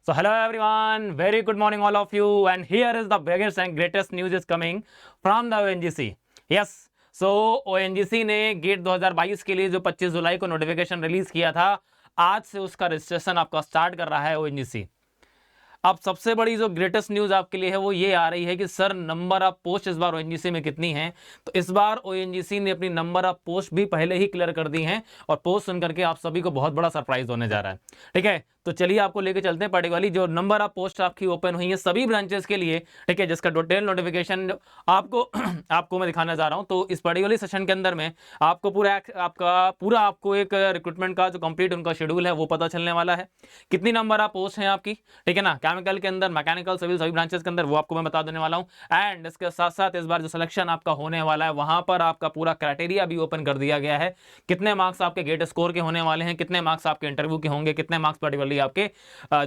So hello everyone, very good morning all of you, and here is the biggest and greatest news is coming from the ONGC. Yes, so ONGC ने gate 2022 के लिए जो 25 जुलाई को notification release किया था, आज से उसका रजिस्ट्रेशन आपका स्टार्ट कर रहा है ONGC। अब सबसे बड़ी जो ग्रेटेस्ट न्यूज आपके लिए है वो ये आ रही है कि सर नंबर ऑफ पोस्ट इस बार ओएनजीसी में कितनी है। तो इस बार ओएनजीसी ने अपनी नंबर ऑफ पोस्ट भी पहले ही क्लियर कर दी हैं और पोस्ट सुन करके आप सभी को बहुत बड़ा सरप्राइज होने जा रहा है। ठीक है, तो चलिए आपको लेके चलते हैं पर्टिकुलरली जो नंबर ऑफ पोस्ट आपकी ओपन हुई है सभी ब्रांचेस के लिए। ठीक है, जिसका डिटेल नोटिफिकेशन आपको मैं दिखाने जा रहा हूं। तो इस पर्टिकुलर सेशन के अंदर में आपको आपको एक रिक्रूटमेंट का जो कंप्लीट उनका शेड्यूल है वो पता चलने वाला है। कितनी नंबर ऑफ पोस्ट हैं आपकी, ठीक है ना, केमिकल के अंदर, मैकेनिकल, सिविल सभी ब्रांचेस के अंदर, वो आपको मैं बता देने वाला हूं। एंड इसके साथ साथ इस बार जो सिलेक्शन आपका होने वाला है वहां पर आपका पूरा क्राइटेरिया भी ओपन कर दिया गया है। कितने मार्क्स आपके गेट स्कोर के होने वाले हैं, कितने मार्क्स आपके इंटरव्यू के होंगे, कितने मार्क्स पर्टिकुलरली आपके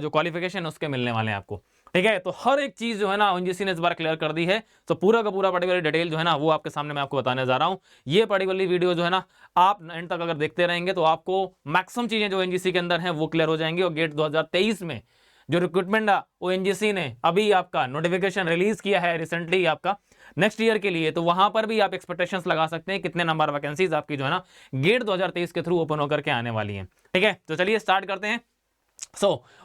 जो क्वालिफिकेशन उसके मिलने वाले हैं आपको। ठीक है, तो हर एक चीज जो है ना ओएनजीसी ने इस बार क्लियर कर दी है। तो पूरा का पूरा पर्टिकुलर डिटेल जो है ना वो आपके सामने मैं आपको बताने जा रहा हूं। ये पर्टिकुलरली वीडियो जो है ना आप एंड तक अगर देखते रहेंगे तो आपको मैक्सिमम चीजें जो ओएनजीसी के अंदर हैं वो क्लियर हो जाएंगी। और गेट 2023 में जो रिक्रूटमेंट ओएनजीसी ने अभी आपका नोटिफिकेशन रिलीज किया है रिसेंटली आपका नेक्स्ट ईयर के लिए, तो वहां पर भी आप एक्सपेक्टेशंस लगा सकते हैं कितने नंबर वैकेंसीज आपकी जो है ना गेट 2023 के थ्रू ओपन होकर के आने वाली हैं। ठीक है, तो चलिए स्टार्ट करते हैं।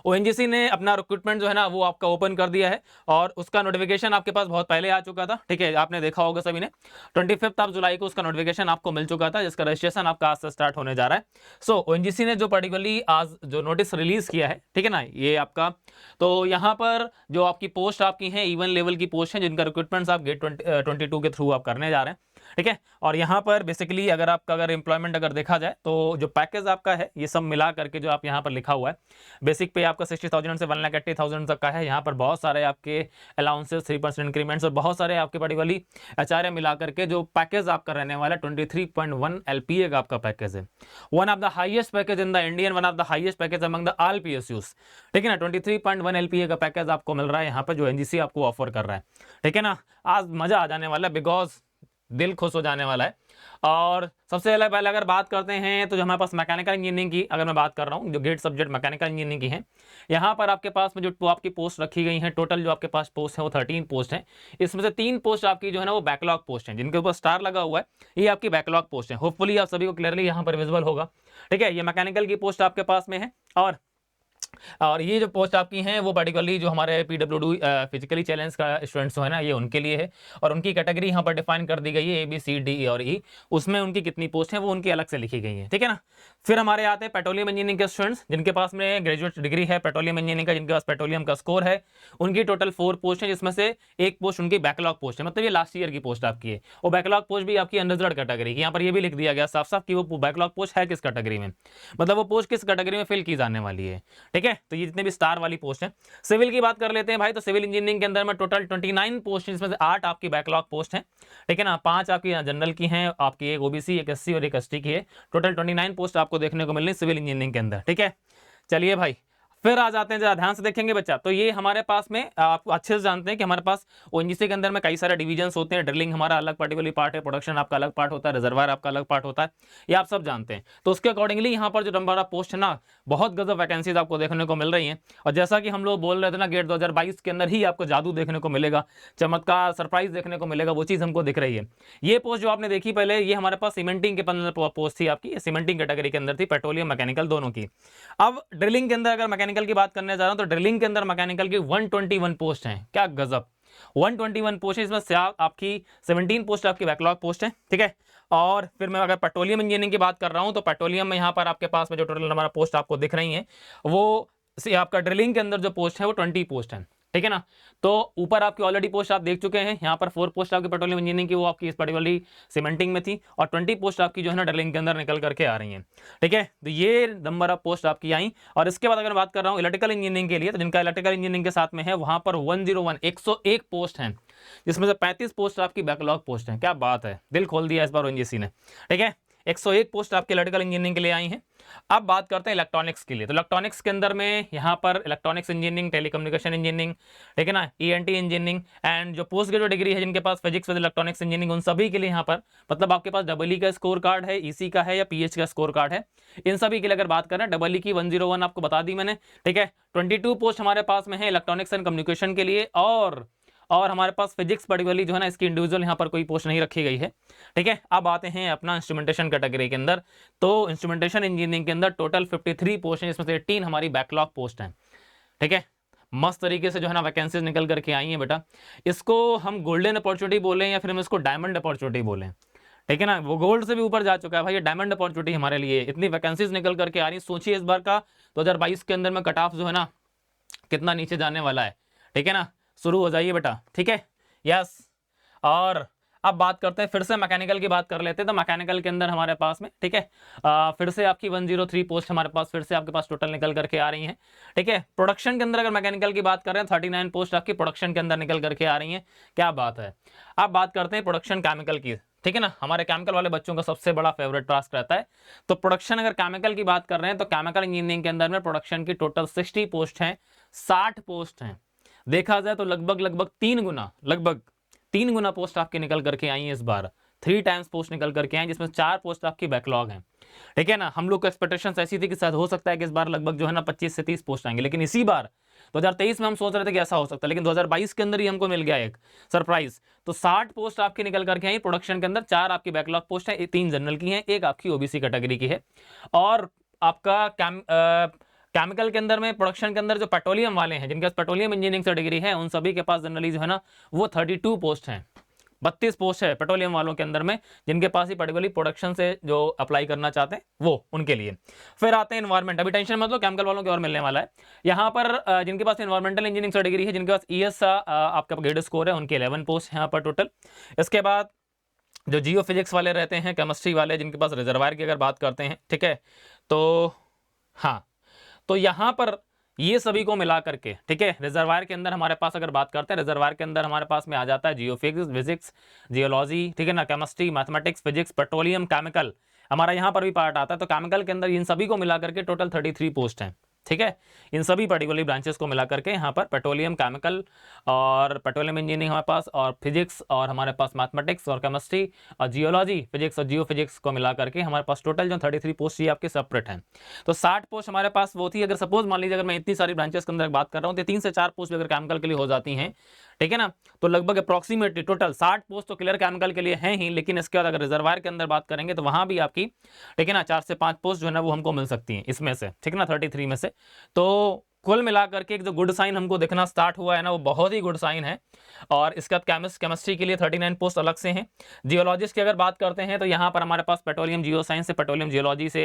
ओएनजीसी ने अपना रिक्रूटमेंट जो है ना वो आपका ओपन कर दिया है और उसका नोटिफिकेशन आपके पास बहुत पहले आ चुका था। ठीक है, आपने देखा होगा सभी ने 25 जुलाई को उसका नोटिफिकेशन आपको मिल चुका था, जिसका रजिस्ट्रेशन आपका आज से स्टार्ट होने जा रहा है। ओएनजीसी ने जो पर्टिकुलरली आज जो नोटिस रिलीज किया है, ठीक है ना, ये आपका, तो यहाँ पर जो आपकी पोस्ट आपकी है इवन लेवल की पोस्ट है जिनका रिक्रूटमेंट आप गेट 22 के थ्रू आप करने जा रहे हैं। ठीक है, और यहाँ पर बेसिकली अगर एम्प्लॉयमेंट अगर देखा जाए तो जो पैकेज आपका है ये सब मिला करके जो आप यहाँ पर लिखा हुआ है, बेसिक पे आपका 60,000 से 1,80,000 तक का है। यहाँ पर बहुत सारे आपके अलाउंसेस, 3% इंक्रीमेंट्स और बहुत सारे आपके पर्टिकुलरली एचआरए मिला करके जो पैकेज आपका रहने वाला 23.1 एलपीए का आपका पैकेज है। One of the highest package in the Indian, one of the highest package among the all PSUs. ठीक है ना, 23.1 एलपीए का पैकेज आपको मिल रहा है यहाँ पर जो एनजीसी आपको ऑफर कर रहा है। ठीक है ना, आज मजा आ जाने वाला है, बिकॉज दिल खुश हो जाने वाला है। और सबसे पहले अगर बात करते हैं तो जो हमारे पास मैकेनिकल इंजीनियरिंग की अगर मैं बात कर रहा हूं, जो गेट सब्जेक्ट मैकेनिकल इंजीनियरिंग की है, यहाँ पर आपके पास में जो आपकी पोस्ट रखी गई है, टोटल जो आपके पास पोस्ट है वो 13 पोस्ट है। इसमें से 3 पोस्ट आपकी जो है ना वो बैकलॉग पोस्ट है, जिनके ऊपर स्टार लगा हुआ है, ये आपकी बैकलॉग पोस्ट है। होपफुली आप सभी को क्लियरली यहाँ पर विजिबल होगा। ठीक है, ये मैकेनिकल की पोस्ट आपके पास में है। और ये जो पोस्ट आपकी हैं वो पर्टिकुलरली जो हमारे पीडब्ल्यूडी फिजिकली चैलेंज का स्टूडेंट्स जो है ना ये उनके लिए है। और उनकी कैटेगरी यहाँ पर डिफाइन कर दी गई है ABCD और E, उसमें उनकी कितनी पोस्ट है वो उनकी अलग से लिखी गई है। ठीक है ना, फिर हमारे आते हैं पेट्रोलियम इंजीनियरिंग के स्टूडेंट्स जिनके पास में ग्रेजुएट डिग्री है पेट्रोलियम इंजीनियरिंग का, जिनके पास पेट्रोलियम का स्कोर है, उनकी टोटल 4 पोस्ट है, जिसमें से एक पोस्ट उनकी बैकलॉग पोस्ट है, मतलब ये लास्ट ईयर की पोस्ट आपकी है। और बैकलॉग पोस्ट भी आपकी अनरिजर्व्ड कैटेगरी की, यहाँ पर ये भी लिख दिया गया साफ साफ कि वो बैकलॉग पोस्ट है किस कैटेगरी में, मतलब वो पोस्ट किस कैटेगरी में फिल की जाने वाली है। ठीक है, तो ये जितने भी स्टार वाली पोस्ट है। सिविल की बात कर लेते हैं भाई, तो सिविल इंजीनियरिंग के अंदर में टोटल 29 पोस्ट है, जिसमें से 8 आपकी बैकलॉग पोस्ट है। ठीक है ना, 5 आपकी जनरल की हैं, आपकी एक ओबीसी, एक एससी और एक एसटी की है। टोटल 29 पोस्ट आपको देखने को मिलनी सिविल इंजीनियरिंग के अंदर। ठीक है, चलिए भाई फिर आ जाते हैं, जरा ध्यान से देखेंगे बच्चा। तो ये हमारे पास में आप अच्छे से जानते हैं कि हमारे पास ओएनजीसी के अंदर में कई सारे डिवीजन्स होते हैं। ड्रिलिंग हमारा अलग पर्टिकुलर पार्ट है, प्रोडक्शन आपका अलग पार्ट होता है, रिजर्वायर आपका अलग पार्ट होता है, ये आप सब जानते हैं। तो उसके अकॉर्डिंगली यहाँ पर जो नंबर ऑफ पोस्ट है ना बहुत गजब वैकेंसीज आपको देखने को मिल रही हैं। और जैसा कि हम लोग बोल रहे थे ना गेट 2022 के अंदर ही आपको जादू देखने को मिलेगा, चमत्कार, सरप्राइज देखने को मिलेगा, वो चीज़ हमको दिख रही है। ये पोस्ट जो आपने देखी पहले, ये हमारे पास सीमेंटिंग के पोस्ट थी आपकी, सीमेंटिंग कैटेगरी के अंदर थी, पेट्रोलियम मैकेनिकल दोनों की। अब ड्रिलिंग के अंदर अगर मैकेनिकल की बात करने तो ड्रिलिंग के अंदर मैकेनिकल की 121 पोस्ट हैं। क्या गजब, 121 पोस्ट है, इसमें से आपकी 17 पोस्ट आपकी बैकलॉग पोस्ट है। ठीक है, और फिर मैं अगर पेट्रोलियम इंजीनियरिंग की बात कर रहा हूं तो पेट्रोलियम में यहां पर आपके पास में जो टोटल नंबर पोस्ट आपको दिख रही है वो आपका ड्रिलिंग के अंदर जो पोस्ट है वो 20 पोस्ट है। ठीक है ना, तो ऊपर आपकी ऑलरेडी पोस्ट आप देख चुके हैं, यहाँ पर 4 पोस्ट आपकी पेट्रोलियम इंजीनियरिंग की वो आपकी इस पर्टिकुलरली सीमेंटिंग में थी, और 20 पोस्ट आपकी जो है ना ड्रिलिंग के अंदर निकल करके आ रही हैं। ठीक है, तो ये नंबर ऑफ पोस्ट आपकी आई। और इसके बाद अगर बात कर रहा हूँ इलेक्ट्रिकल इंजीनियरिंग के लिए, तो जिनका इलेक्ट्रिकल इंजीनियरिंग के साथ में है वहाँ पर 101 पोस्ट हैं, जिसमें से 35 पोस्ट आपकी बैकलॉग पोस्ट हैं। क्या बात है, दिल खोल दिया इस बार ओएनजीसी ने। ठीक है, 101 पोस्ट आपके इलेक्ट्रिकल इंजीनियरिंग के लिए आई हैं। अब बात करते हैं इलेक्ट्रॉनिक्स के लिए। तो इलेक्ट्रॉनिक्स के अंदर में यहाँ पर इलेक्ट्रॉनिक्स इंजीनियरिंग, टेलीकम्युनिकेशन इंजीनियरिंग, ठीक है ना, ईएनटी इंजीनियरिंग एंड जो पोस्ट ग्रेजुएट डिग्री है जिनके पास फिजिक्स विद इलेक्ट्रॉनिक्स इंजीनियरिंग, उन सभी के लिए यहाँ पर मतलब आपके पास EE का स्कोर कार्ड है, ईसी का है या पीएच का स्कोर कार्ड है, इन सभी के लिए अगर बात करें EE की 101 आपको बता दी मैंने, ठीक है। 22 पोस्ट हमारे पास में है इलेक्ट्रॉनिक्स एंड कम्युनिकेशन के लिए, और हमारे पास फिजिक्स पर्टिकुलरली जो है ना इसकी इंडिविजुअल यहाँ पर कोई पोस्ट नहीं रखी गई है, ठीक है। अब आते हैं अपना इंस्ट्रूमेंटेशन कैटेगरी के अंदर। तो इंस्ट्रूमेंटेशन इंजीनियरिंग के अंदर टोटल 53 पोस्ट हैं, इसमें से 18 हमारी बैकलॉग पोस्ट हैं, ठीक है। मस्त तरीके से जो है ना वैकेंसीज निकल करके आई हैं बेटा। इसको हम गोल्डन अपॉर्चुनिटी बोलें या फिर हम इसको डायमंड अपॉर्चुनिटी बोलें, ठीक है ना। वो गोल्ड से भी ऊपर जा चुका है भाई, ये डायमंड अपॉर्चुनिटी हमारे लिए, इतनी वैकेंसीज निकल करके आ रही। सोचिए इस बार का 2022 के अंदर में कट ऑफ जो है ना कितना नीचे जाने वाला है, ठीक है ना। शुरू हो जाइए बेटा, ठीक है, यस। और अब बात करते हैं फिर से मैकेनिकल की बात कर लेते हैं। तो मैकेनिकल के अंदर हमारे पास में, ठीक है, फिर से आपकी 103 पोस्ट हमारे पास फिर से आपके पास टोटल निकल करके आ रही हैं, ठीक है। प्रोडक्शन के अंदर अगर मैकेनिकल की बात कर रहे हैं 39 पोस्ट आपकी प्रोडक्शन के अंदर निकल करके आ रही हैं, क्या बात है। अब बात करते हैं प्रोडक्शन केमिकल की, ठीक है ना। हमारे केमिकल वाले बच्चों का सबसे बड़ा फेवरेट टास्क रहता है। तो प्रोडक्शन अगर केमिकल की बात कर रहे हैं तो केमिकल इंजीनियरिंग के अंदर में प्रोडक्शन की टोटल 60 पोस्ट हैं, 60 पोस्ट हैं। देखा जाए तो लगभग 3 गुना पोस्ट आपके निकल करके आई हैं इस बार, 3 टाइम्स पोस्ट निकल करके आई, जिसमें 4 पोस्ट आपकी बैकलॉग हैं, ठीक है ना। हम लोग को एक्सपेक्टेशन ऐसी थी कि शायद हो सकता है कि इस बार लगभग जो है ना 25 से 30 पोस्ट आएंगे, लेकिन इसी बार 2023 में हम सोच रहे थे कि ऐसा हो सकता है, लेकिन 2022 के अंदर ही हमको मिल गया एक सरप्राइज। तो 60 पोस्ट आपकी निकल करके आई प्रोडक्शन के अंदर, 4 आपकी बैकलॉग पोस्ट है, 3 जनरल की हैं, 1 आपकी ओबीसी कैटेगरी की है। और आपका केमिकल के अंदर में प्रोडक्शन के अंदर जो पेट्रोलियम वाले हैं जिनके पास पेट्रोलियम इंजीनियरिंग से डिग्री है, उन सभी के पास जनरली जो है ना वो 32 पोस्ट हैं, 32 पोस्ट है पेट्रोलियम वालों के अंदर में, जिनके पास ही पर्टिकुलरली प्रोडक्शन से जो अप्लाई करना चाहते हैं वो उनके लिए। फिर आते हैं एनवायरमेंट, अभी टेंशन मत लो, केमिकल वालों के और मिलने वाला है। यहाँ पर जिनके पास एनवायरमेंटल इंजीनियरिंग से डिग्री है, जिनके पास ईएस आपका ग्रेड स्कोर है, उनके 11 पोस्ट यहाँ पर टोटल। इसके बाद जो जियो फिजिक्स वाले रहते हैं, केमिस्ट्री वाले, जिनके पास रिजर्वायर की अगर बात करते हैं, ठीक है, तो हाँ, तो यहाँ पर ये सभी को मिला करके, ठीक है, रिजर्वायर के अंदर हमारे पास अगर बात करते हैं, रिजर्वायर के अंदर हमारे पास में आ जाता है जियो फिजिक्स, जियोलॉजी, ठीक है ना, chemistry, mathematics, physics, petroleum, chemical, हमारा यहाँ पर भी पार्ट आता है। तो केमिकल के अंदर इन सभी को मिला करके टोटल 33 पोस्ट हैं, ठीक है। इन सभी पर्टिकुलर ब्रांचेस को मिला करके यहाँ पर पेट्रोलियम, केमिकल और पेट्रोलियम इंजीनियरिंग हमारे पास, और फिजिक्स, और हमारे पास मैथमेटिक्स और केमिस्ट्री और जियोलॉजी, फिजिक्स और जियो फिजिक्स को मिला करके हमारे पास टोटल जो 33 पोस्ट ये आपके सेपरेट हैं। तो 60 पोस्ट हमारे पास वो थी। अगर सपोज मान लीजिए अगर मैं इतनी सारी ब्रांचेस के अंदर बात कर रहा हूँ तो 3 से 4 पोस्ट अगर केमिकल के लिए हो जाती हैं, ठीक है ना, तो लगभग अप्रॉक्सीमेटली टोटल 60 पोस्ट तो क्लियर केमिकल के लिए हैं ही, लेकिन इसके बाद अगर रिजर्वायर के अंदर बात करेंगे तो वहां भी आपकी, ठीक है ना, 4 से 5 पोस्ट जो है ना वो हमको मिल सकती हैं इसमें से, ठीक है ना, 33 में से। तो कुल मिलाकर के एक जो गुड साइन हमको दिखना स्टार्ट हुआ है ना, वो बहुत ही गुड साइन है। और इसके बाद केमिस्ट्री के लिए 39 पोस्ट अलग से हैं। जियोलॉजिस्ट की अगर बात करते हैं तो यहाँ पर हमारे पास पेट्रोलियम जियो साइंस से, पेट्रोलियम जियोलॉजी से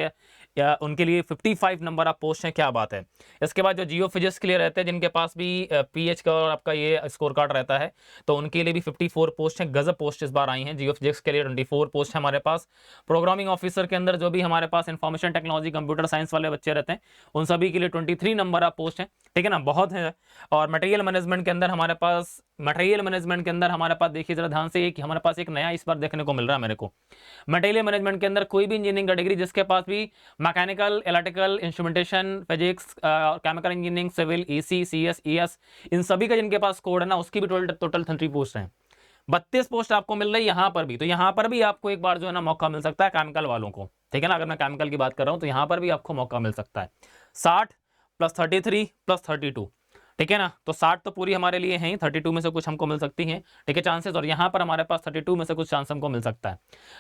या उनके लिए 55 नंबर ऑफ पोस्ट हैं, क्या बात है। इसके बाद जो जियो फिजिक्स के लिए रहते हैं, जिनके पास भी पीएच का और आपका ये स्कोर कार्ड रहता है, तो उनके लिए भी 54 पोस्ट हैं। गजब पोस्ट इस बार आई हैं। जियो फिजिक्स के लिए 24 पोस्ट है हमारे पास। प्रोग्रामिंग ऑफिसर के अंदर जो भी हमारे पास इंफॉर्मेशन टेक्नोलॉजी, कंप्यूटर साइंस वाले बच्चे रहते हैं, उन सभी के लिए 23 नंबर ऑफ पोस्ट हैं, ठीक है ना, बहुत है। और मटेरियल मैनेजमेंट के अंदर हमारे पास, देखिए जरा ध्यान से, कि हमारे पास एक नया इस बार देखने को मिल रहा है मेरे को। मटेरियल मैनेजमेंट के अंदर कोई भी इंजीनियरिंग का डिग्री जिसके पास भी mechanical, electrical, instrumentation, physics, chemical engineering, civil, EC, CS, ES, इन सभी का जिनके पास कोड है ना, उसकी भी टोटल 30 पोस्ट हैं। 32 पोस्ट आपको मिल रही है यहाँ पर भी। तो यहाँ पर भी आपको एक बार जो है ना मौका मिल सकता है केमिकल वालों को, ठीक है ना। अगर मैं केमिकल की बात कर रहा हूँ तो यहाँ पर भी आपको मौका मिल सकता है। 60 + 33 + 32, ठीक है ना, तो 60 तो पूरी हमारे लिए हैं ही, 32 में से कुछ हमको मिल सकती हैं, ठीक है, चांसेस। और यहाँ पर हमारे पास 32 में से कुछ चांस हमको मिल सकता है।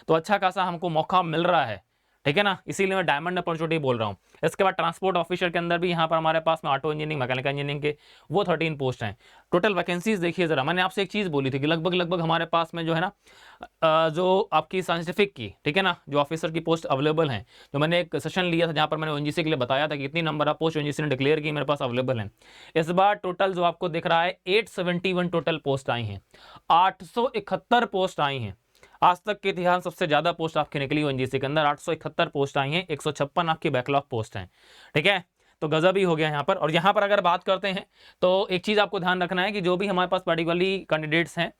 तो अच्छा खासा हमको मौका मिल रहा है, ठीक है ना, इसीलिए मैं डायमंड अपॉर्चुनिटी बोल रहा हूँ। इसके बाद ट्रांसपोर्ट ऑफिसर के अंदर भी यहाँ पर हमारे पास में ऑटो इंजीनियरिंग, मैकेनिकल इंजीनियरिंग के वो 13 पोस्ट हैं। टोटल वैकेंसीज देखिए जरा, मैंने आपसे एक चीज़ बोली थी कि लगभग हमारे पास में जो है ना जो आपकी साइंटिफिक की, ठीक है ना, जो ऑफिसर की पोस्ट अवेलेबल हैं, जो मैंने एक सेशन लिया था जहाँ पर मैंमैंने ओएनजीसी के लिए बताया था कि इतनी नंबर ऑफ पोस्ट ओएनजीसी ने डिक्लेयर की मेरे पास अवेलेबल हैं। इस बार टोटल जो आपको दिख रहा है 871 टोटल पोस्ट आई हैं, 871 पोस्ट आई हैं। आज तक के इतिहास सबसे ज्यादा पोस्ट आपकी निकली ओएनजीसी के अंदर, 871 पोस्ट आई हैं, 156 आपकी बैकलॉग पोस्ट हैं, ठीक है। तो गजब ही हो गया यहाँ पर। और यहाँ पर अगर बात करते हैं तो एक चीज आपको ध्यान रखना है कि जो भी हमारे पास पर्टिकुलरली कैंडिडेट्स हैं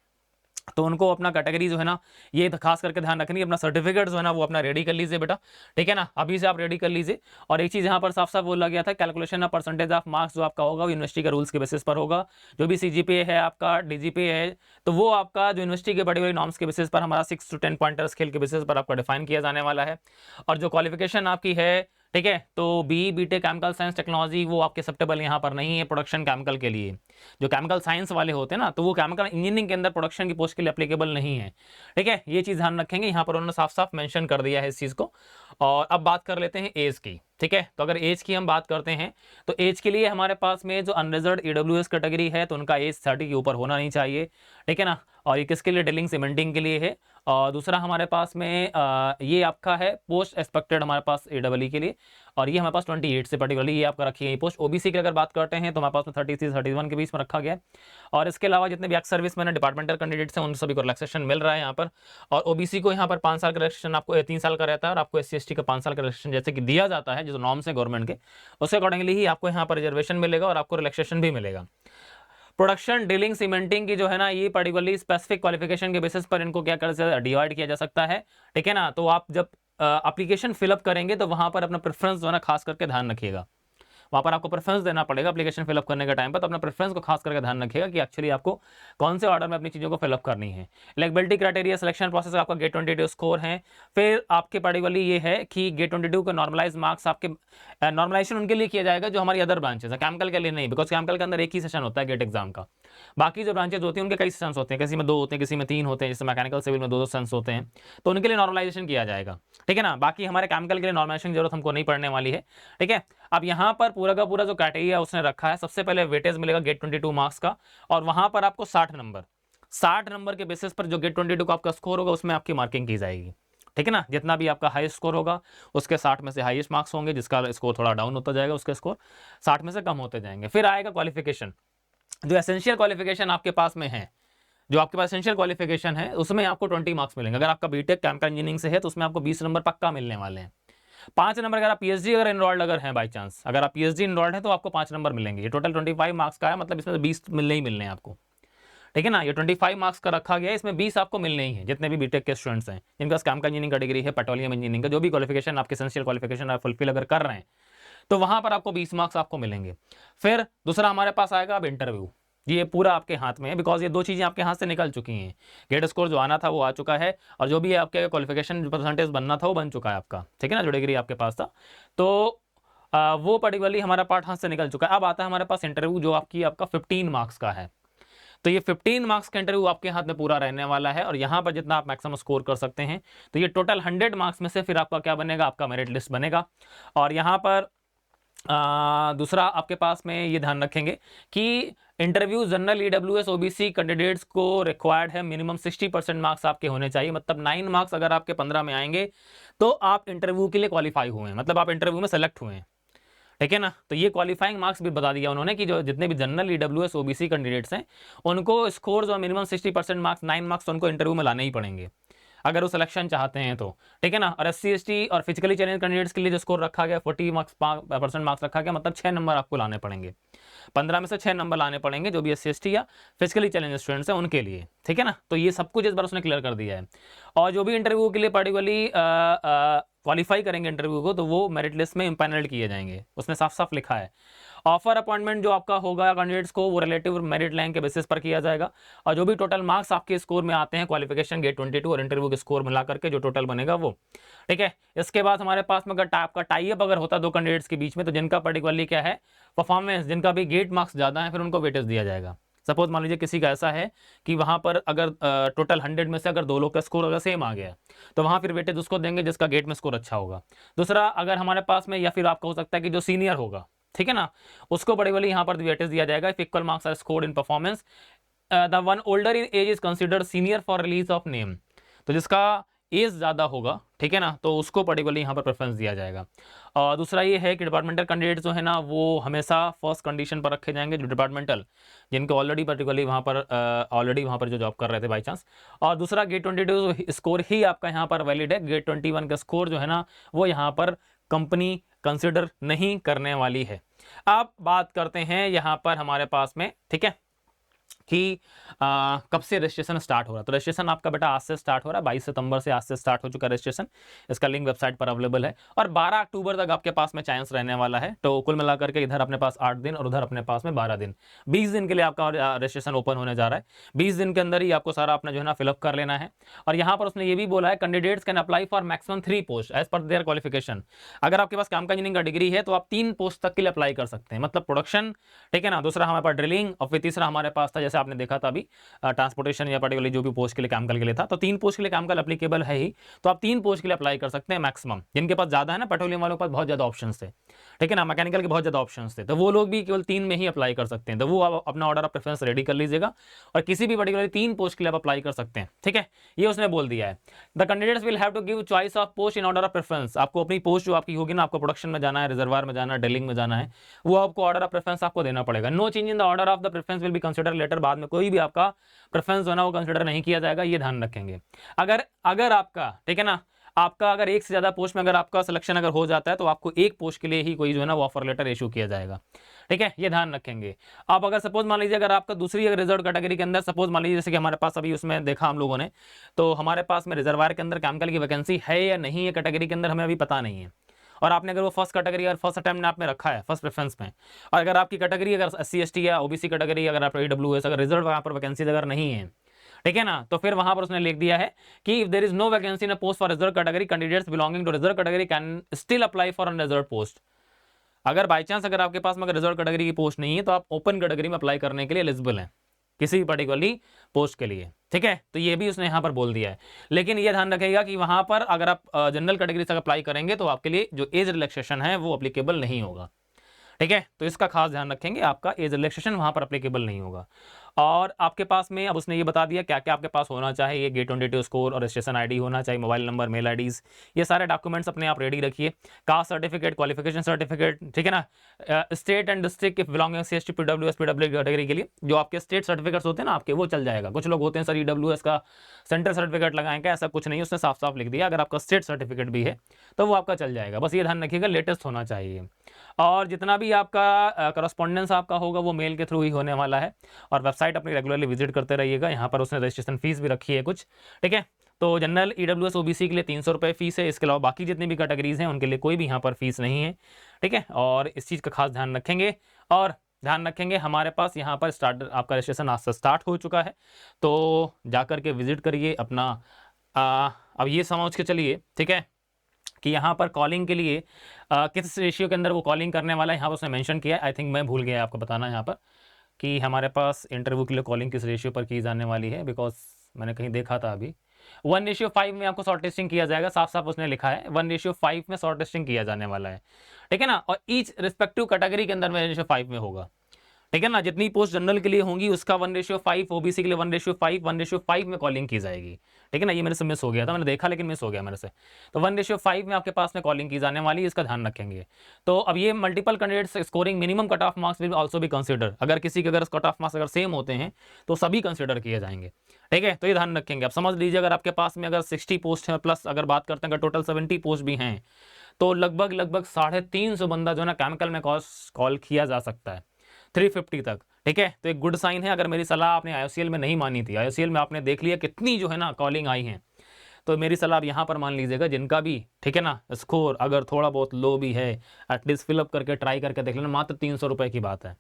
तो उनको अपना कैटेगरी जो है ना, ये खास करके ध्यान रखनी है, अपना सर्टिफिकेट जो है ना वो अपना रेडी कर लीजिए बेटा, ठीक है ना, अभी से आप रेडी कर लीजिए। और एक चीज़ यहाँ पर साफ साफ बोला गया था, calculation of percentage of marks जो आपका होगा वो यूनिवर्सिटी के रूल्स के बेसिस पर होगा। जो भी CGPA है आपका, DGPA है, तो वो आपका जो यूनिवर्सिटी के बड़ी बड़ी नॉर्म्स के बेसिस पर हमारा 6 to 10 पॉइंटर स्केल के बेसिस पर आपका डिफाइन किया जाने वाला है। और जो क्वालिफिकेशन आपकी है, ठीक है, तो BE/BTech केमिकल साइंस टेक्नोलॉजी वो आपके एक्सेप्टेबल यहाँ पर नहीं है प्रोडक्शन केमिकल के लिए। जो केमिकल साइंस वाले होते हैं ना, तो वो केमिकल इंजीनियरिंग के अंदर प्रोडक्शन की पोस्ट के लिए एप्लीकेबल नहीं है, ठीक है, ये चीज़ ध्यान रखेंगे। यहाँ पर उन्होंने साफ साफ मेंशन कर दिया है इस चीज़ को। और अब बात कर लेते हैं एज की, ठीक है। तो अगर एज की हम बात करते हैं, तो एज के लिए हमारे पास में जो अनरिजर्व्ड EWS कैटेगरी है, तो उनका एज 30 के ऊपर होना नहीं चाहिए, ठीक है ना। और ये किसके लिए, ड्रिलिंग सीमेंटिंग के लिए है। और दूसरा हमारे पास में ये आपका है पोस्ट एक्सपेक्टेड हमारे पास AEE के लिए, और ये हमारे पास 28 से पर्टिकुलरली ये आपका रखी गई पोस्ट। OBC की अगर बात करते हैं तो हमारे पास में 30 से 31 के बीच में रखा गया। और इसके अलावा जितने भी एक्स सर्विस मैंने डिपार्टमेंटल कैंडिडेट्स हैं उन सभी को रिलैक्सेशन मिल रहा है यहाँ पर। और OBC को यहाँ पर 5 साल का रिलैक्सेशन आपको 3 साल का रहता है, और आपको SC ST का 5 साल का रिलैक्सेशन जैसे कि दिया जाता है, जो नॉर्म्स है गवर्नमेंट के, उसके अकॉर्डिंगली ही आपको यहाँ पर रिजर्वेशन मिलेगा और आपको रिलैक्सेशन भी मिलेगा। प्रोडक्शन ड्रिलिंग सीमेंटिंग की जो है ना, ये पर्टिकुलरली स्पेसिफिक क्वालिफिकेशन के बेसिस पर इनको क्या कर डिवाइड किया जा सकता है, ठीक है ना। तो आप जब एप्लीकेशन फिलअप करेंगे तो वहां पर अपना प्रेफरेंस जो है ना खास करके ध्यान रखिएगा, वहाँ पर आपको प्रेफरेंस देना पड़ेगा एप्लीकेशन फिलअप करने के टाइम पर। तो अपना प्रेफरेंस को खास करके ध्यान रखिएगा कि एक्चुअली आपको कौन से ऑर्डर में अपनी चीज़ों को फिलअप करनी है। एलिजिबिलिटी क्राइटेरिया सिलेक्शन प्रोसेस आपका गेट 22 स्कोर है। फिर आपके पर्टिकुलरली ये है कि गेट 22 के नॉर्मलाइज मार्क्स आपके नॉर्मलाइजेशन उनके लिए किया जाएगा जो हमारी अदर ब्रांचेस है, केमिकल के लिए नहीं, बिकॉज केमिकल के अंदर एक ही सेशन होता है गेट एग्जाम का। बाकी जो ब्रांचेज होती हैं उनके कई सेशंस होते हैं, किसी में 2 होते हैं, किसी में 3 होते हैं, जैसे मैकेनिकल सिविल में 2 सेशंस होते हैं, तो उनके लिए नॉर्मलाइजेशन किया जाएगा, ठीक है ना। बाकी हमारे केमिकल के लिए नॉर्मलाइजेशन की जरूरत हमको नहीं पड़ने वाली है, ठीक है। अब यहाँ पर पूरा का पूरा जो क्राइटेरिया उसने रखा है, सबसे पहले वेटेज मिलेगा गेट 22 मार्क्स का, और वहां पर आपको 60 नंबर के बेसिस पर जो गेट 22 का आपका स्कोर होगा उसमें आपकी मार्किंग की जाएगी, ठीक है ना। जितना भी आपका हाईएस्ट स्कोर होगा उसके 60 में से हाईएस्ट मार्क्स होंगे, जिसका स्कोर थोड़ा डाउन होता जाएगा उसके स्कोर 60 में से कम होते जाएंगे। फिर आएगा क्वालिफिकेशन, जो एसेंशियल क्वालिफिकेशन आपके पास में है, जो आपके पास एसेंशियल क्वालिफिकेशन है उसमें आपको 20 मार्क्स मिलेंगे। अगर आपका बीटेक केमिकल इंजीनियरिंग से है तो उसमें आपको 20 नंबर पक्का मिलने वाले हैं। 5 नंबर अगर आप PhD अगर इनरोल्ड अगर हैं बाई चांस, अगर आप PhD इनरोल्ड है तो आपको 5 नंबर मिलेंगे। ये टोटल 25 मार्क्स का है, मतलब इसमें 20 मिलने ही मिलने हैं आपको, ठीक है ना। ये 25 मार्क्स का रखा गया है, इसमें 20 आपको मिलने ही है जितने भी बीटेक के स्टूडेंट्स हैं जिनका केमिकल इंजीनियरिंग का डिग्री है, पेट्रोलियम इंजीनियरिंग का जो भी क्वालिफिकेशन आपके एसेंशियल क्वालिफिकेशन आप फुलफिल अगर कर रहे हैं तो वहां पर आपको 20 मार्क्स आपको मिलेंगे। फिर दूसरा हमारे पास आएगा अब इंटरव्यू, ये पूरा आपके हाथ में है, बिकॉज ये 2 चीज़ें आपके हाथ से निकल चुकी हैं। गेट स्कोर जो आना था वो आ चुका है, और जो भी आपके क्वालिफिकेशन परसेंटेज बनना था वो बन चुका है आपका, ठीक है ना, जो डिग्री आपके पास था, तो वो पर्टिकुलरली हमारा पार्ट हाथ से निकल चुका है। अब आता है हमारे पास इंटरव्यू जो आपका 15 मार्क्स का है। तो ये 15 मार्क्स का इंटरव्यू आपके हाथ में पूरा रहने वाला है, और यहाँ पर जितना आप मैक्सिमम स्कोर कर सकते हैं, तो ये टोटल 100 मार्क्स में से फिर आपका क्या बनेगा, आपका मेरिट लिस्ट बनेगा। और यहाँ पर दूसरा आपके पास में ये ध्यान रखेंगे कि interview general EWS OBC candidates को रिक्वायर्ड है मिनिमम 60% मार्क्स आपके होने चाहिए, मतलब 9 मार्क्स अगर आपके 15 में आएंगे तो आप इंटरव्यू के लिए क्वालिफाई हुए हैं, मतलब आप इंटरव्यू में सेलेक्ट हुए हैं, ठीक है ना। तो ये क्वालिफाइंग मार्क्स भी बता दिया उन्होंने कि जो जितने भी जनरल EWS OBC कैंडिडेट्स हैं उनको स्कोर जो मिनिमम 60% मार्क्स 9 मार्क्स उनको इंटरव्यू में लाने ही पड़ेंगे अगर वो सिलेक्शन चाहते हैं तो, ठीक है ना। और SC ST और फिजिकली चैलेंज कैंडिडेट्स के लिए जो स्कोर रखा गया 40% मार्क्स रखा गया, मतलब 6 नंबर आपको लाने पड़ेंगे, 15 में से 6 नंबर लाने पड़ेंगे जो भी SC ST या फिजिकली चैलेंज स्टूडेंट्स हैं उनके लिए, ठीक है ना। तो ये सब कुछ इस बार उसने क्लियर कर दिया है। और जो भी इंटरव्यू के लिए पर्टिकुलरली क्वालिफाई करेंगे इंटरव्यू को, तो वो मेरिट लिस्ट में इम्पैनल्ड किए जाएंगे, उसने साफ साफ लिखा है। ऑफर अपॉइंटमेंट जो आपका होगा कैंडिडेट्स को वो रिलेटिव मेरिट रैंक के बेसिस पर किया जाएगा, और जो भी टोटल मार्क्स आपके स्कोर में आते हैं क्वालिफिकेशन गेट 22 और इंटरव्यू के स्कोर मिला करके जो टोटल बनेगा वो, ठीक है। इसके बाद हमारे पास में अगर आपका टाई अप अगर होता 2 कैंडिडेट्स के बीच में, तो जिनका पर्टिकुलरली क्या है परफॉर्मेंस, जिनका भी गेट मार्क्स ज़्यादा है फिर उनको वेटेज दिया जाएगा। सपोज मान लीजिए किसी का ऐसा है कि वहाँ पर अगर टोटल 100 में से अगर 2 लोग का स्कोर अगर सेम आ गया तो वहाँ फिर वेटेज उसको देंगे जिसका गेट में स्कोर अच्छा होगा। दूसरा अगर हमारे पास में, या फिर आपका हो सकता है कि जो सीनियर होगा, ठीक है ना, उसको बड़ी वाली यहाँ पर वेटेज दिया जाएगा if equal marks are scored in performance. The one older in age is considered senior for release of name, तो जिसका एज ज़्यादा होगा, ठीक है ना, तो उसको पर्टिकुलरली यहाँ पर प्रेफरेंस दिया जाएगा। और दूसरा ये है कि डिपार्टमेंटल कैंडिडेट जो है ना वो हमेशा फर्स्ट कंडीशन पर रखे जाएंगे, जो डिपार्टमेंटल जिनके ऑलरेडी पर्टिकुलरली वहाँ पर जो जॉब कर रहे थे बाई चांस। और दूसरा गेट 22 स्कोर ही आपका यहाँ पर वैलिड है, गेट 21 का स्कोर जो है ना वो यहाँ पर कंपनी कंसिडर नहीं करने वाली है। अब बात करते हैं यहाँ पर हमारे पास में, ठीक है, कि कब से रजिस्ट्रेशन स्टार्ट हो रहा है। तो रजिस्ट्रेशन आपका बेटा आज से स्टार्ट हो रहा है, 22 सितंबर से आज से स्टार्ट हो चुका है रजिस्ट्रेशन। इसका लिंक वेबसाइट पर अवेलेबल है और 12 अक्टूबर तक आपके पास में चांस रहने वाला है। तो कुल मिलाकर के इधर अपने पास 8 दिन और उधर अपने पास में 12 दिन, 20 दिन के लिए आपका रजिस्ट्रेशन ओपन होने जा रहा है। 20 दिन के अंदर ही आपको सारा अपना जो है ना फिलअप कर लेना है। और यहाँ पर उसने ये भी बोला है, candidates can apply for maximum 3 post as per their qualification. अगर आपके पास काम का इंजीनियरिंग का डिग्री है तो आप 3 पोस्ट तक के लिए अप्लाई कर सकते हैं, मतलब प्रोडक्शन, ठीक है ना, दूसरा हमारे पास ड्रिलिंग और फिर तीसरा हमारे पास था जैसे आपने देखा था अभी ट्रांसपोर्टेशन या पर्टिकुलरली जो भी पोस्ट के लिए काम के लिए था। तो 3 पोस्ट के लिए काम एप्लीकेबल है ही, तो आप 3 पोस्ट के लिए अप्लाई कर सकते हैं मैक्सिमम। जिनके पास ज्यादा है ना, पेट्रोलियम वालों के पास बहुत ज्यादा ऑप्शन थे, ठीक है ना, मैकेनिकल के बहुत ज्यादा ऑप्शन थे, तो वो लोग भी केवल 3 में ही अप्लाई कर सकते हैं। तो वो आप अपना ऑर्डर ऑफ प्रेफरेंस रेडी कर लीजिएगा और किसी भी पर्टिकुलर 3 पोस्ट के लिए आप अप्लाई कर सकते हैं, ठीक है, ये उसने बोल दिया है। The candidates will have to give choice of post in order of preference. आपको अपनी पोस्ट जो आपकी होगी ना, आपको प्रोडक्शन में जाना है, रिजर्वायर में जाना है, ड्रिलिंग में जाना है, वो आपको ऑर्डर ऑफ प्रेफरेंस आपको देना पड़ेगा। No change in the order of the preference will be consider later. बाद में कोई भी आपका प्रेफरेंस होना वो कंसिडर नहीं किया जाएगा, ये ध्यान रखेंगे। अगर आपका, ठीक है ना, आपका अगर एक से ज्यादा पोस्ट में अगर आपका सिलेक्शन अगर हो जाता है तो आपको एक पोस्ट के लिए ही कोई जो है ना वो ऑफर लेटर इशू किया जाएगा, ठीक है, ये ध्यान रखेंगे। आप अगर सपोज मान लीजिए अगर आपका दूसरी अगर रिजर्व कैटेगरी के अंदर सपोज मान लीजिए जैसे कि हमारे पास अभी उसमें देखा हम लोगों ने, तो हमारे पास में रिजर्वायर के अंदर केमिकल की वैकेंसी है या नहीं है कैटेगरी के अंदर हमें अभी पता नहीं है। और आपने अगर वो फर्स्ट कैटेगरी और फर्स्ट अटेम्प्ट में आपने रखा है फर्स्ट प्रेफरेंस में, और अगर आपकी कैटेगरी अगर SC/ST या OBC कैटेगरी अगर आप AWS अगर रिजर्व वहाँ पर वैकेंसी अगर नहीं है, ठीक है ना, तो फिर वहां पर उसने लिख दिया है कि if there is no vacancy in a post for reserve category, candidates belonging to reserve category can still apply for unreserve post. अगर बाई चांस अगर आपके पास में अगर रिजर्व कैटेगरी की पोस्ट नहीं है तो आप ओपन कैटेगरी में अप्लाई करने के लिए एलिजिबल हैं किसी भी पर्टिकुलरली पोस्ट के लिए, ठीक है। तो ये भी उसने यहाँ पर बोल दिया है। लेकिन ये ध्यान रखिएगा कि वहां पर अगर आप जनरल कैटेगरी से अप्लाई करेंगे तो आपके लिए जो एज रिलैक्सेशन है वो अप्लीकेबल नहीं होगा, ठीक है। तो इसका खास ध्यान रखेंगे, आपका एज रिलैक्सेशन वहां पर अप्लीकेबल नहीं होगा। और आपके पास में अब उसने ये बता दिया क्या क्या आपके पास होना चाहिए, गेट 22 स्कोर और रजिस्ट्रेशन आईडी होना चाहिए, मोबाइल नंबर, मेल आईडीज, ये सारे डॉक्यूमेंट्स अपने आप रेडी रखिए। कास्ट सर्टिफिकेट, क्वालिफिकेशन सर्टिफिकेट, ठीक है ना, state and district if belonging CST PWS PW category के लिए जो आपके स्टेट सर्टिफिकेट्स होते हैं ना आपके, वो चल जाएगा। कुछ लोग होते हैं सर EWS का सेंट्रल सर्टिफिकेट लगाएंगे, ऐसा कुछ नहीं, उसने साफ साफ लिख दिया अगर आपका स्टेट सर्टिफिकेट भी है तो वो आपका चल जाएगा। बस ये ध्यान रखिएगा लेटेस्ट होना चाहिए। और जितना भी आपका करस्पॉन्डेंस आपका होगा वो मेल के थ्रू ही होने वाला है। और वेबसाइट अपनी रेगुलरली विजिट करते रहिएगा। यहाँ पर उसने रजिस्ट्रेशन फीस भी रखी है कुछ, ठीक है। तो जनरल EWS OBC के लिए 300 रुपये फीस है। इसके अलावा बाकी जितनी भी कैटेगरीज हैं उनके लिए कोई भी यहाँ पर फीस नहीं है, ठीक है। और इस चीज़ का खास ध्यान रखेंगे। और ध्यान रखेंगे हमारे पास यहाँ पर आपका रजिस्ट्रेशन आज से स्टार्ट हो चुका है, तो जाकर के विजिट करिए अपना। अब ये समझ के चलिए, ठीक है, कि यहाँ पर कॉलिंग के लिए किस रेशियो के अंदर वो कॉलिंग करने वाला है, यहाँ पर उसने मेंशन किया है। आई थिंक मैं भूल गया आपको बताना यहाँ पर कि हमारे पास इंटरव्यू के लिए कॉलिंग किस रेशियो पर की जाने वाली है, बिकॉज मैंने कहीं देखा था अभी 1:5 में आपको शॉर्ट टेस्टिंग किया जाएगा। साफ साफ उसने लिखा है 1:5 में शॉर्ट टेस्टिंग किया जाने वाला है, ठीक है ना। और ईच रिस्पेक्टिव कैटेगरी के अंदर 1:5 में होगा, ठीक है ना। जितनी पोस्ट जनरल के लिए होंगी उसका 1:5, OBC के लिए 1:5 में कॉलिंग की जाएगी, ठीक है ना। ये मेरे से मिस हो गया था, मैंने देखा लेकिन मिस हो गया मेरे से। तो 1:5 में आपके पास में कॉलिंग की जाने वाली है, इसका ध्यान रखेंगे। तो अब ये multiple candidates scoring minimum cut off marks will also be consider. अगर किसी के अगर कट ऑफ मार्क्स अगर सेम होते हैं तो सभी कंसिडर किए जाएंगे, ठीक है। तो ये ध्यान रखेंगे। आप समझ लीजिए अगर आपके पास में अगर 60 पोस्ट है प्लस अगर बात करते हैं अगर टोटल 70 पोस्ट भी हैं तो लगभग 350 बंदा जो है ना केमिकल में कॉल किया जा सकता है 350 तक, ठीक है। तो एक गुड साइन है। अगर मेरी सलाह आपने IOCL में नहीं मानी थी, IOCL में आपने देख लिया कितनी जो है ना कॉलिंग आई है, तो मेरी सलाह आप यहाँ पर मान लीजिएगा जिनका भी, ठीक है ना, स्कोर अगर थोड़ा बहुत लो भी है एटलीस्ट फिलअप करके ट्राई करके देख लेना। मात्र 300 रुपये की बात है,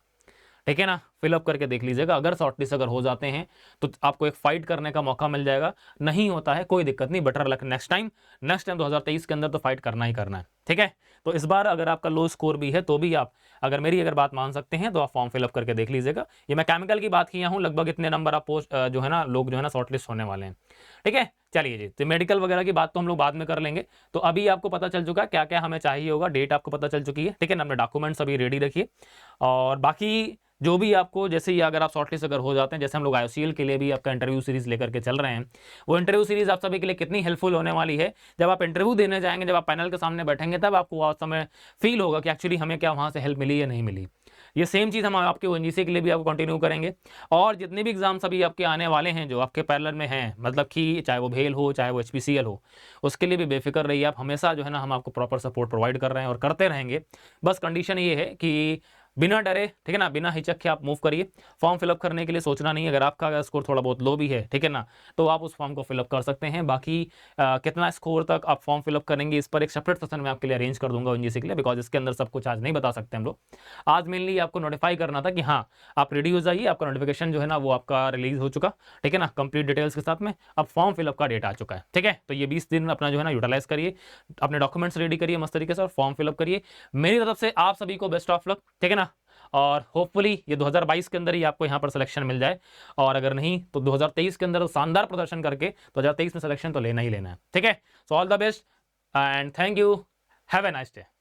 ठीक है ना। फिलअप करके देख लीजिएगा। अगर शॉर्टलिस्ट अगर हो जाते हैं तो आपको एक फाइट करने का मौका मिल जाएगा। नहीं होता है कोई दिक्कत नहीं, बेटर लक नेक्स्ट टाइम 2023 के अंदर तो फाइट करना ही करना है, ठीक है। तो इस बार अगर आपका लो स्कोर भी है तो भी आप अगर मेरी अगर बात मान सकते हैं तो आप फॉर्म फिलअप करके देख लीजिएगा। ये मैं केमिकल की बात किया हूँ, लगभग इतने नंबर आप पोस्ट जो है ना लोग जो है ना शॉर्टलिस्ट होने वाले हैं, ठीक है। चलिए जी, तो मेडिकल वगैरह की बात तो हम लोग बाद में कर लेंगे। तो अभी आपको पता चल चुका है क्या क्या हमें चाहिए होगा, डेट आपको पता चल चुकी है, ठीक है ना। अपने डॉक्यूमेंट्स अभी रेडी रखिए। और बाकी जो भी आपको जैसे ही अगर आप शॉर्टलिस्ट अगर हो जाते हैं, जैसे हम लोग IOCL के लिए भी आपका इंटरव्यू सीरीज लेकर के चल रहे हैं, वो इंटरव्यू सीरीज आप सभी के लिए कितनी हेल्पफुल होने वाली है। जब आप इंटरव्यू देने जाएंगे, जब आप पैनल के सामने बैठेंगे, तब आपको उस समय फील होगा कि एक्चुअली हमें क्या वहाँ से हेल्प मिली या नहीं मिली। ये सेम चीज़ हम आपके ONGC के लिए भी आपको कंटिन्यू करेंगे। और जितने भी एग्जाम्स अभी आपके आने वाले हैं जो आपके पैरेलल में हैं, मतलब कि चाहे वो भेल हो चाहे वो HPCL हो, उसके लिए भी बेफिक्र रहिए आप। हमेशा जो है ना हम आपको प्रॉपर सपोर्ट प्रोवाइड कर रहे हैं और करते रहेंगे। बस कंडीशन ये है कि बिना डरे, ठीक है ना, बिना हिचक के आप मूव करिए। फॉर्म फिलअप करने के लिए सोचना नहीं, अगर आपका स्कोर थोड़ा बहुत लो भी है, ठीक है ना, तो आप उस फॉर्म को फिलअप कर सकते हैं। बाकी कितना स्कोर तक आप फॉर्म फिलअप करेंगे इस पर एक सेपरेट सेशन में आपके लिए अरेंज कर दूंगा ओएनजीसी के लिए, बिकॉज इसके अंदर सब कुछ आज नहीं बता सकते हम लोग। आज मेनली आपको नोटिफाई करना था कि हाँ आप रेडी हो जाइए, आपका नोटिफिकेशन जो है ना वो आपका रिलीज हो चुका, ठीक है ना, कंप्लीट डिटेल्स के साथ में। अब फॉर्म फिलअप का डेट आ चुका है, ठीक है। तो ये 20 दिन अपना जो है ना यूटिलाइज करिए, अपने डॉक्यूमेंट्स रेडी करिए मस्त तरीके से और फॉर्म फिलअप करिए। मेरी तरफ से आप सभी को बेस्ट ऑफ लक, ठीक है ना, और होपफुली ये 2022 के अंदर ही आपको यहाँ पर सिलेक्शन मिल जाए, और अगर नहीं तो 2023 के अंदर शानदार प्रदर्शन करके 2023 में सिलेक्शन तो लेना ही लेना है, ठीक है। So all the best and thank you, have a nice day.